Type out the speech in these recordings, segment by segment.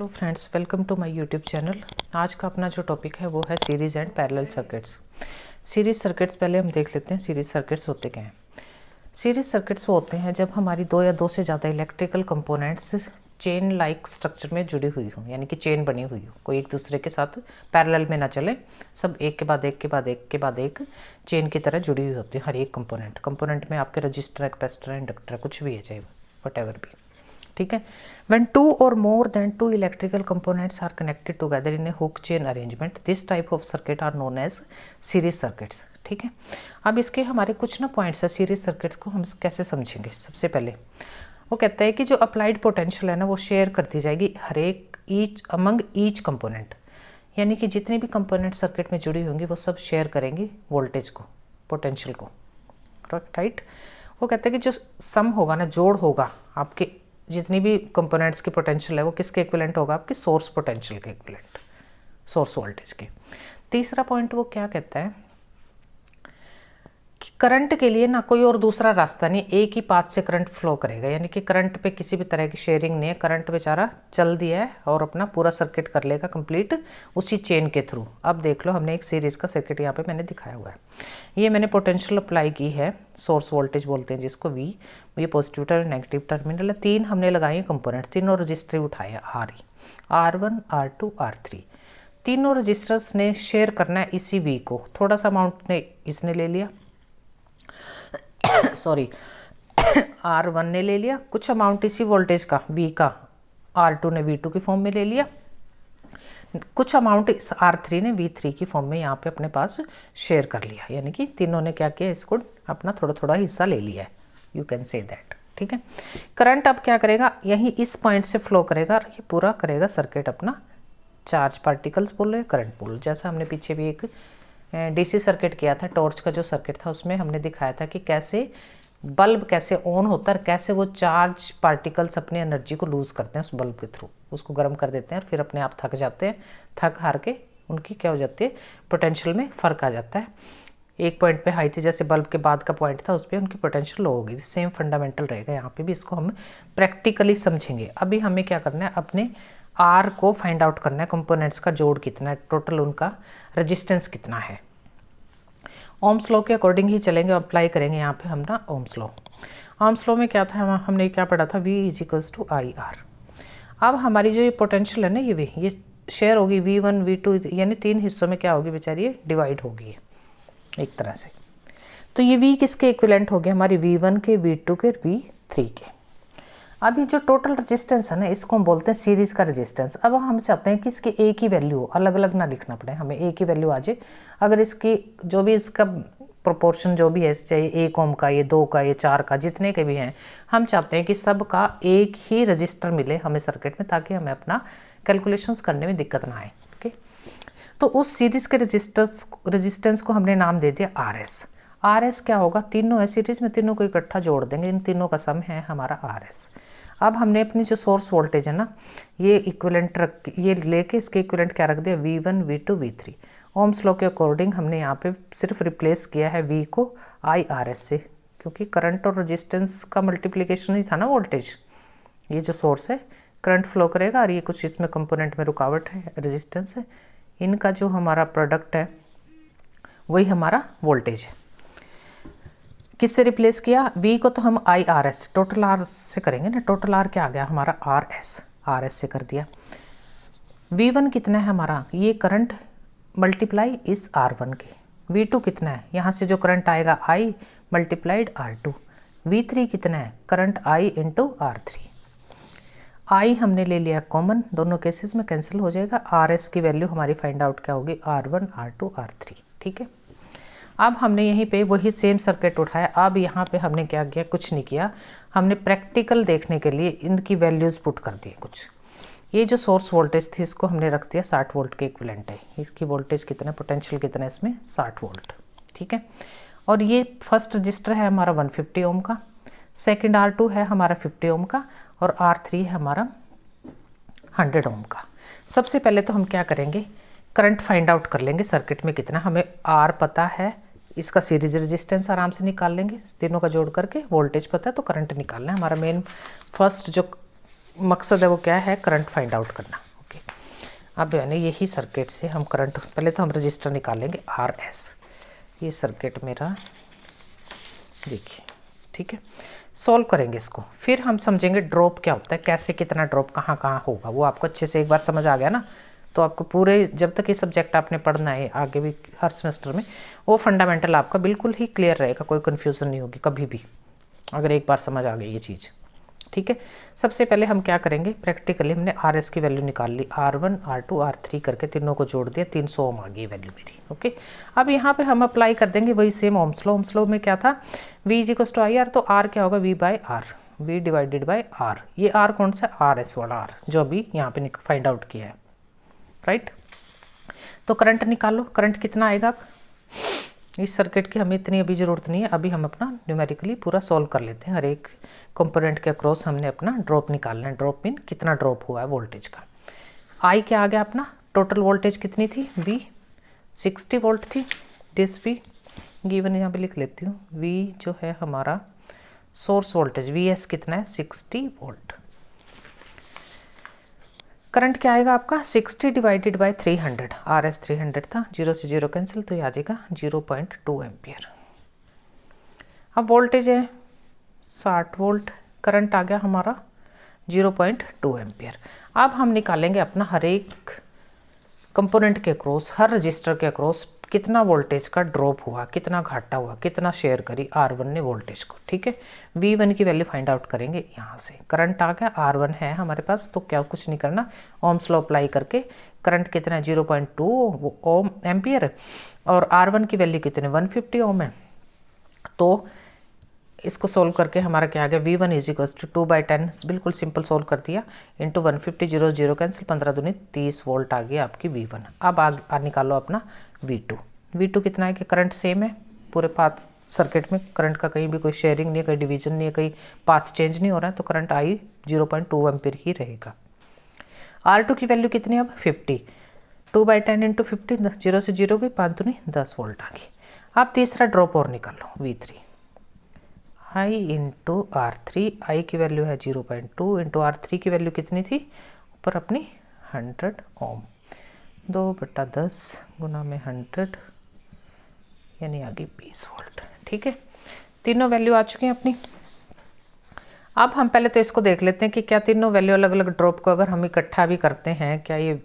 Hello friends, welcome to my YouTube channel. आज का अपना जो टॉपिक है वो है series and parallel circuits. Series circuits पहले हम देख लेते हैं। सीरीज़ सर्किट्स होते क्या हैं? सीरीज़ सर्किट्स वो होते हैं जब हमारी दो या दो से ज़्यादा electrical components chain like structure में जुड़ी हुई हो, यानी कि चेन बनी हुई हो, कोई एक दूसरे के साथ पैरेलल में ना चले, सब एक के बाद एक के बाद एक के बाद एक चेन की तरह जुड़ी हुई होती है। हर एक कंपोनेंट में आपके रजिस्टर, कैपेसिटर, इंडक्टर कुछ भी है, चाहे वट भी, ठीक है। when two or more than two electrical components are connected together in a hook chain arrangement, this type of circuit are known as series circuits। ठीक है, अब इसके हमारे कुछ ना पॉइंट्स है सीरीज सर्किट्स को हम कैसे समझेंगे। सबसे पहले वो कहता है कि जो अप्लाइड पोटेंशियल है ना वो शेयर कर दी जाएगी हर एक अमंग ईच कंपोनेंट, यानी कि जितने भी कंपोनेंट सर्किट में जुड़ी होंगी वो सब शेयर करेंगी वोल्टेज को, पोटेंशियल को, राइट। वो कहते हैं कि जो सम होगा ना, जोड़ होगा आपके जितनी भी कंपोनेंट्स की पोटेंशियल है वो किसके इक्विवेलेंट होगा? आपकी सोर्स पोटेंशियल के इक्विवेलेंट, सोर्स वोल्टेज के। तीसरा पॉइंट वो क्या कहता है कि करंट के लिए ना कोई और दूसरा रास्ता नहीं, एक ही पाथ से करंट फ्लो करेगा, यानी कि करंट पे किसी भी तरह की शेयरिंग नहीं है। करंट बेचारा चल दिया है और अपना पूरा सर्किट कर लेगा कंप्लीट उसी चेन के थ्रू। अब देख लो, हमने एक सीरीज का सर्किट यहाँ पे मैंने दिखाया हुआ है। ये मैंने पोटेंशियल अप्लाई की है, सोर्स वोल्टेज बोलते हैं जिसको V। ये पॉजिटिव टर्मिनल, नेगेटिव टर्मिनल है। तीन हमने लगाए हैं कंपोनेंट, तीनों रजिस्टर उठाए R1, R2, R3। तीनों रजिस्टर्स ने शेयर करना है इसी V को। थोड़ा सा अमाउंट ने इसने ले लिया, सॉरी R1 ने ले लिया, कुछ अमाउंट इसी वोल्टेज का V का R2 ने V2 की फॉर्म में ले लिया, कुछ अमाउंट इस R3 ने V3 की फॉर्म में यहाँ पे अपने पास शेयर कर लिया, यानी कि तीनों ने क्या किया, इसको अपना थोड़ा थोड़ा हिस्सा ले लिया है, यू कैन से दैट। ठीक है, करंट अब क्या करेगा, यहीं इस पॉइंट से फ्लो करेगा और ये पूरा करेगा सर्किट अपना चार्ज पार्टिकल्स बोल रहे, करंट बोल। जैसा हमने पीछे भी एक डीसी सर्किट किया था, टॉर्च का जो सर्किट था, उसमें हमने दिखाया था कि कैसे बल्ब कैसे ऑन होता है, कैसे वो चार्ज पार्टिकल्स अपनी एनर्जी को लूज़ करते हैं उस बल्ब के थ्रू, उसको गर्म कर देते हैं और फिर अपने आप थक जाते हैं। थक हार के उनकी क्या हो जाती है, पोटेंशियल में फ़र्क आ जाता है। एक पॉइंट पे हाई थी, जैसे बल्ब के बाद का पॉइंट था, उस पर उनकी पोटेंशियल लो होगी। सेम फंडामेंटल रहेगा यहाँ पे भी, इसको हम प्रैक्टिकली समझेंगे। अभी हमें क्या करना है, अपने आर को फाइंड आउट करना है, कंपोनेंट्स का जोड़ कितना है, टोटल उनका रजिस्टेंस कितना है। ओम्स लॉ के अकॉर्डिंग ही चलेंगे, अप्लाई करेंगे यहाँ पे हम ना ओम्स लॉ। ओम्स लॉ में क्या था, हमने क्या पढ़ा था, V = IR। अब हमारी जो ये पोटेंशियल है ना, ये शेयर होगी V1, V2, यानी तीन हिस्सों में क्या होगी बेचारी, ये डिवाइड होगी एक तरह से। तो ये V किसके इक्विवेलेंट हो गया, हमारी V1 के, V2 के, V3 के। अब ये जो टोटल रेजिस्टेंस है ना, इसको हम बोलते हैं सीरीज़ का रेजिस्टेंस। अब हम चाहते हैं कि इसकी एक ही वैल्यू हो, अलग अलग ना लिखना पड़े, हमें एक ही वैल्यू आ जाए। अगर इसकी जो भी इसका प्रोपोर्शन जो भी है, चाहे 1 ओम का, ये 2 का, ये 4 का, जितने के भी हैं, हम चाहते हैं कि सब का एक ही रजिस्टर मिले हमें सर्किट में, ताकि हमें अपना कैलकुलेशंस करने में दिक्कत ना आए। ओके, तो उस सीरीज़ के रेजिस्टेंस को हमने नाम दे दिया RS। RS क्या होगा, तीनों है सीरीज में, तीनों को इकट्ठा जोड़ देंगे, इन तीनों का सम है हमारा RS। अब हमने अपनी जो सोर्स वोल्टेज है ना, ये इक्विवेलेंट रख, ये लेके इसके इक्विवेलेंट क्या रख दिया, V1, V2, V3। Ohm's law के अकॉर्डिंग हमने यहाँ पे सिर्फ रिप्लेस किया है V को IRS से, क्योंकि करंट और रेजिस्टेंस का मल्टीप्लिकेशन ही था ना वोल्टेज। ये जो सोर्स है करंट फ्लो करेगा और ये कुछ इसमें कंपोनेंट में रुकावट है, रेजिस्टेंस है, इनका जो हमारा प्रोडक्ट है वही हमारा वोल्टेज है। किससे रिप्लेस किया, V को तो हम IRS, टोटल R से करेंगे ना, टोटल R क्या आ गया हमारा RS से कर दिया। V1 कितना है हमारा, ये करंट मल्टीप्लाई इस R1 के। V2 कितना है, यहाँ से जो करंट आएगा I मल्टीप्लाइड R2। V3 कितना है, current I into R3। I हमने ले लिया कॉमन, दोनों केसेस में कैंसिल हो जाएगा। RS की वैल्यू हमारी फाइंड आउट क्या होगी, R1, R2, R3। ठीक है, अब हमने यहीं पे वही सेम सर्किट उठाया। अब यहाँ पे हमने क्या किया, कुछ नहीं किया, हमने प्रैक्टिकल देखने के लिए इनकी वैल्यूज़ पुट कर दिए कुछ। ये जो सोर्स वोल्टेज थी इसको हमने रख दिया 60 वोल्ट के इक्विवेलेंट है। इसकी वोल्टेज कितना, पोटेंशियल कितना है इसमें, 60 वोल्ट। ठीक है, और ये फर्स्ट रजिस्टर है हमारा 150 ओम का, सेकेंड R2 है हमारा 50 ओम का, और R3 है हमारा 100 ओम का। सबसे पहले तो हम क्या करेंगे, करंट फाइंड आउट कर लेंगे सर्किट में कितना, हमें R पता है, इसका सीरीज रेजिस्टेंस आराम से निकाल लेंगे, तीनों का जोड़ करके। वोल्टेज पता है तो करंट निकालना है। हमारा मेन फर्स्ट जो मकसद है वो क्या है, करंट फाइंड आउट करना। अब यानी यही सर्किट से हम करंट, पहले तो हम रजिस्टर निकालेंगे RS, ये सर्किट मेरा देखिए, ठीक है। सॉल्व करेंगे इसको, फिर हम समझेंगे ड्रॉप क्या होता है, कैसे कितना ड्रॉप कहाँ कहाँ होगा, वो आपको अच्छे से एक बार समझ आ गया ना, तो आपको पूरे जब तक ये सब्जेक्ट आपने पढ़ना है आगे भी हर सेमेस्टर में, वो फंडामेंटल आपका बिल्कुल ही क्लियर रहेगा, कोई कन्फ्यूज़न नहीं होगी कभी भी, अगर एक बार समझ आ गई ये चीज़, ठीक है। सबसे पहले हम क्या करेंगे, प्रैक्टिकली हमने RS की वैल्यू निकाल ली, R1 R2 R3 करके तीनों को जोड़ दिया, 300 ओम आ गई वैल्यू मेरी, ओके। अब यहाँ पे हम अप्लाई कर देंगे वही same Ohm's law. Ohm's law में क्या था, V = IR, तो R क्या होगा, V/R, V / R, ये R कौन सा, RS वाला R जो अभी यहाँ पे फाइंड आउट किया है, राइट। तो करंट निकालो, करंट कितना आएगा। अब इस सर्किट की हमें इतनी अभी ज़रूरत नहीं है, अभी हम अपना न्यूमेरिकली पूरा सॉल्व कर लेते हैं। हर एक कंपोनेंट के अक्रॉस हमने अपना ड्रॉप निकालना है। ड्रॉप मीन कितना ड्रॉप हुआ है वोल्टेज का। आई क्या आ गया अपना, टोटल वोल्टेज कितनी थी, V 60 वोल्ट थी। दिस V गिवन यहाँ पे लिख लेती हूँ, V जो है हमारा सोर्स वोल्टेज, VS कितना है 60 वोल्ट। करंट क्या आएगा आपका 60 / 300, RS 300 था, 0 से 0 कैंसिल, तो ये आ जाएगा 0.2 एम्पियर। अब वोल्टेज है 60 वोल्ट, करंट आ गया हमारा 0.2 एम्पियर। अब हम निकालेंगे अपना हर एक कंपोनेंट के अक्रॉस, हर रजिस्टर के अक्रॉस कितना वोल्टेज का ड्रॉप हुआ, कितना घाटा हुआ, कितना शेयर करी R1 ने वोल्टेज को, ठीक है। V1 की वैल्यू फाइंड आउट करेंगे यहाँ से। करंट आ गया, R1 है हमारे पास, तो क्या कुछ नहीं करना, ओम्स लॉ अप्लाई करके करंट कितना है 0.2 ओम एम्पियर, और R1 की वैल्यू कितने 150 ओम है। तो इसको सोल्व करके हमारा क्या आ गया, V1 = 2/10, बिल्कुल सिंपल सोल्व कर दिया, इंटू 150, 0 0 कैंसिल, 15 दूनी 30 वोल्ट आ गया आपकी V1। अब निकालो अपना V2। V2 कितना है कि करंट सेम है, पूरे पाथ सर्किट में करंट का कहीं भी कोई शेयरिंग नहीं है, कहीं डिवीजन नहीं है, कहीं पाथ चेंज नहीं हो रहा है, तो करंट आई 0.2 एम्पीयर ही रहेगा। R2 की वैल्यू कितनी है अब 50, 2/10 इंटू 50, 0 से 0 गई, 5 दूनी 10 वोल्ट आ गई। अब तीसरा ड्रॉप और निकालो, V3 I इंटू R3, आई की वैल्यू है 0.2 इंटू R3 की वैल्यू कितनी थी ऊपर अपनी 100 ओम, 2/10 गुना में 100 यानी आ गई 20 वोल्ट, ठीक है। तीनों वैल्यू आ चुकी हैं अपनी। अब हम पहले तो इसको देख लेते हैं कि क्या तीनों वैल्यू अलग अलग ड्रॉप को अगर हम इकट्ठा भी करते हैं, क्या ये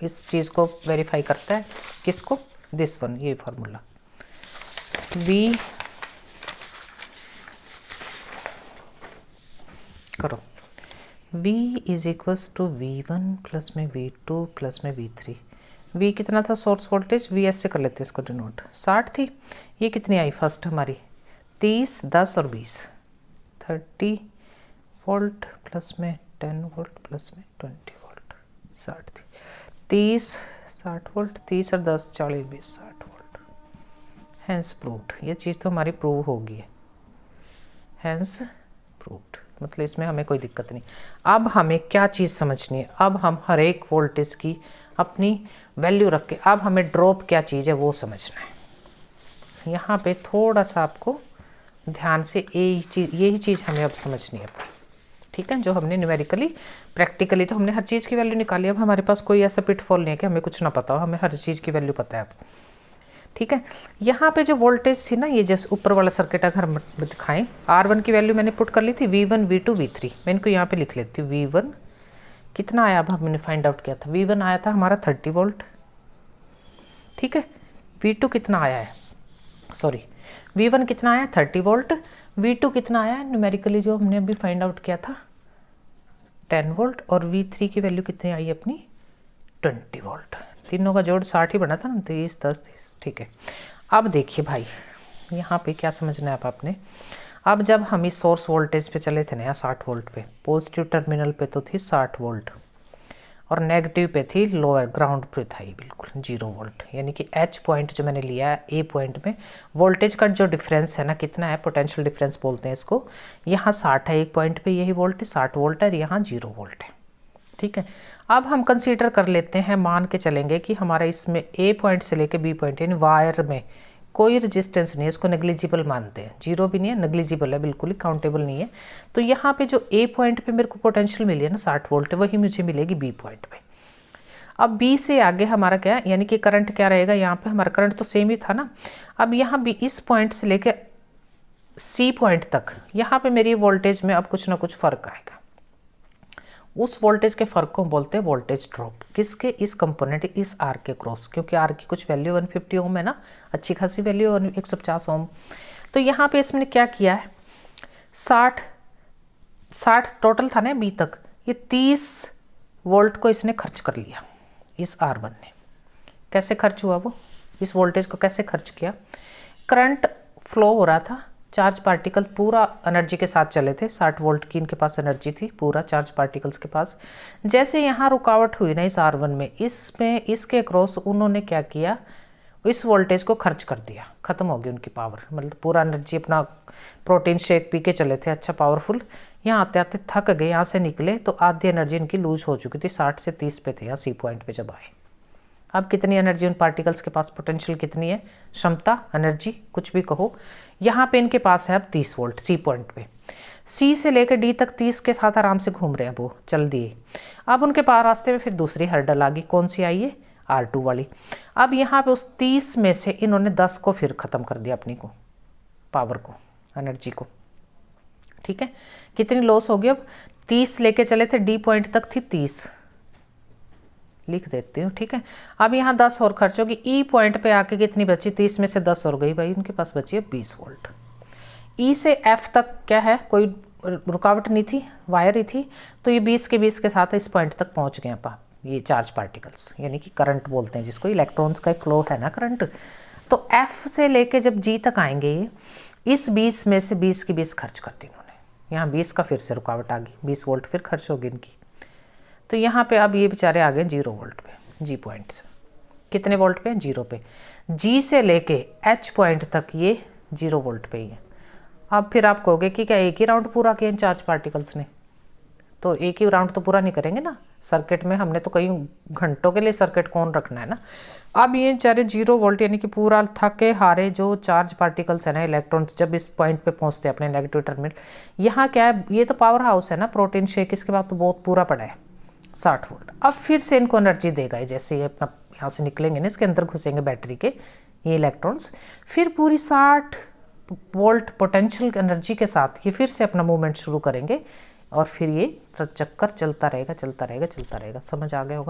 इस चीज़ को वेरीफाई करता है, किसको, दिस वन, ये फार्मूला V करो, V = V1 प्लस में V2 प्लस में V3। V कितना था सोर्स वोल्टेज, VS से कर लेते हैं इसको डिनोट, 60 थी। ये कितनी आई फर्स्ट हमारी 30, 10 और 20, 30 वोल्ट प्लस में 10 वोल्ट प्लस में 20 वोल्ट, 60 थी, 30 60 वोल्ट, 30 और 10 40 20 60 वोल्ट। हैंस प्रूव्ड, ये चीज़ तो हमारी प्रूव होगी है, हैंस प्रूव्ड, मतलब इसमें हमें कोई दिक्कत नहीं। अब हमें क्या चीज़ समझनी है, अब हम हर एक वोल्टेज की अपनी वैल्यू रख के अब हमें ड्रॉप क्या चीज़ है वो समझना है। यहाँ पे थोड़ा सा आपको ध्यान से यही चीज़ हमें अब समझनी है अपनी, ठीक है। जो हमने न्यूमेरिकली प्रैक्टिकली तो हमने हर चीज़ की वैल्यू निकाली, अब हमारे पास कोई ऐसा पिटफॉल नहीं है कि हमें कुछ ना पता हो, हमें हर चीज़ की वैल्यू पता है अब, ठीक है। यहाँ पे जो वोल्टेज थी ना, ये जैसे ऊपर वाला सर्किट अगर हम दिखाएं, R1 की वैल्यू मैंने पुट कर ली थी V1 V2 V3, मैं इनको यहाँ पे लिख लेती हूँ। V1 कितना आया, अब हमने फाइंड आउट किया था, V1 आया था हमारा 30 वोल्ट, ठीक है। V2 कितना आया है, सॉरी V1 कितना आया 30 वोल्ट, V2 कितना आया न्यूमेरिकली जो हमने अभी फाइंड आउट किया था 10 वोल्ट, और V3 की वैल्यू कितनी आई अपनी 20 वोल्ट। तीनों का जोड़ 60 ही बना था ना, 30 10 30, ठीक है। अब देखिए भाई यहाँ पे क्या समझना है आप आपने, अब जब हम इस सोर्स वोल्टेज पे चले थे ना 60 वोल्ट पे, पॉजिटिव टर्मिनल पे तो थी 60 वोल्ट और नेगेटिव पे थी लोअर ग्राउंड पे था ये बिल्कुल 0 वोल्ट, यानी कि H पॉइंट जो मैंने लिया है A पॉइंट में वोल्टेज का जो डिफरेंस है ना कितना है, पोटेंशियल डिफरेंस बोलते हैं इसको, यहाँ 60 है एक पॉइंट पे, यही वोल्टेज 60 वोल्ट है, यहाँ 0 वोल्ट है, ठीक है। अब हम कंसीडर कर लेते हैं, मान के चलेंगे कि हमारा इसमें A पॉइंट से लेके B पॉइंट यानी वायर में कोई रेजिस्टेंस नहीं है, इसको नेग्लिजिबल मानते हैं, 0 भी नहीं है, नेग्लिजिबल है, बिल्कुल ही काउंटेबल नहीं है। तो यहाँ पे जो A पॉइंट पे मेरे को पोटेंशियल मिली है ना 60 वोल्ट, वही मुझे मिलेगी B पॉइंट पे। अब बी से आगे हमारा क्या है, यानी कि करंट क्या रहेगा, यहाँ पे हमारा करंट तो सेम ही था ना। अब यहाँ भी इस पॉइंट से लेके सी पॉइंट तक यहाँ पे मेरी वोल्टेज में अब कुछ ना कुछ फर्क आएगा। उस वोल्टेज के फर्क को बोलते हैं वोल्टेज ड्रॉप। किसके, इस कंपोनेंट इस आर के क्रॉस, क्योंकि आर की कुछ वैल्यू 150 ओम है ना, अच्छी खासी वैल्यू 150 ओम। तो यहाँ पे इसमें क्या किया है, 60 टोटल था ना बी तक, ये 30 वोल्ट को इसने खर्च कर लिया इस R1 ने। कैसे खर्च हुआ वो, इस वोल्टेज को कैसे खर्च किया, करंट फ्लो हो रहा था, चार्ज पार्टिकल पूरा एनर्जी के साथ चले थे, 60 वोल्ट की इनके पास एनर्जी थी पूरा चार्ज पार्टिकल्स के पास। जैसे यहाँ रुकावट हुई ना इस R1 में, इसमें इसके अक्रॉस उन्होंने क्या किया, इस वोल्टेज को खर्च कर दिया, खत्म हो गई उनकी पावर, मतलब पूरा एनर्जी अपना प्रोटीन शेक पी के चले थे अच्छा पावरफुल, यहाँ आते आते थक गए, यहाँ से निकले तो आधी एनर्जी इनकी लूज हो चुकी थी, 60 से 30 पे थे यहाँ सी पॉइंट पे जब आए। अब कितनी एनर्जी उन पार्टिकल्स के पास, पोटेंशियल कितनी है, क्षमता, एनर्जी कुछ भी कहो, यहाँ पे इनके पास है अब 30 वोल्ट सी पॉइंट पे। सी से लेकर डी तक 30 के साथ आराम से घूम रहे हैं, वो चल दिए। अब उनके पास रास्ते में फिर दूसरी हर्डल आ गई, कौन सी आई है, R2 वाली। अब यहाँ पे उस 30 में से इन्होंने 10 को फिर ख़त्म कर दिया अपनी को, पावर को, एनर्जी को, ठीक है। कितनी लॉस हो गई, अब 30 लेके चले थे, डी पॉइंट तक थी 30, लिख देती हूँ, ठीक है। अब यहाँ 10 और खर्च होगी, ई पॉइंट पे आके कितनी बची, 30 में से 10 और गई भाई, उनके पास बची है 20 वोल्ट। ई से एफ तक क्या है, कोई रुकावट नहीं थी, वायर ही थी, तो ये 20 के 20 के साथ इस पॉइंट तक पहुँच गए आप, ये चार्ज पार्टिकल्स, यानी कि करंट बोलते हैं जिसको, इलेक्ट्रॉन्स का फ्लो है ना करंट। तो एफ से लेके जब जी तक आएंगे ये, इस 20 में से 20 की 20 खर्च कर दी इन्होंने, यहाँ 20 का फिर से रुकावट आ गई, 20 वोल्ट फिर खर्च होगी इनकी। तो यहाँ पे अब ये बेचारे आ गए 0 वोल्ट पे, जी पॉइंट से कितने वोल्ट पे, 0 पे। जी से लेके एच पॉइंट तक ये 0 वोल्ट पे ही है। अब फिर आप कहोगे कि क्या एक ही राउंड पूरा किया इन चार्ज पार्टिकल्स ने, तो एक ही राउंड तो पूरा नहीं करेंगे ना सर्किट में, हमने तो कई घंटों के लिए सर्किट कौन रखना है ना। अब ये बेचारे 0 वोल्ट यानी कि पूरा थके हारे जो चार्ज पार्टिकल्स है ना, इलेक्ट्रॉन्स, जब इस पॉइंट पे पहुंचते हैं अपने नेगेटिव टर्मिनल, यहाँ क्या है, ये तो पावर हाउस है ना, प्रोटीन शेक, इसके बाद तो बहुत पूरा पड़ा है 60 वोल्ट। अब फिर से इनको एनर्जी देगा, जैसे ये अपना यहाँ से निकलेंगे ना, इसके अंदर घुसेंगे बैटरी के ये इलेक्ट्रॉन्स, फिर पूरी 60 वोल्ट पोटेंशियल एनर्जी के साथ ये फिर से अपना मूवमेंट शुरू करेंगे, और फिर ये चक्कर चलता रहेगा चलता रहेगा चलता रहेगा। समझ आ गया होगा।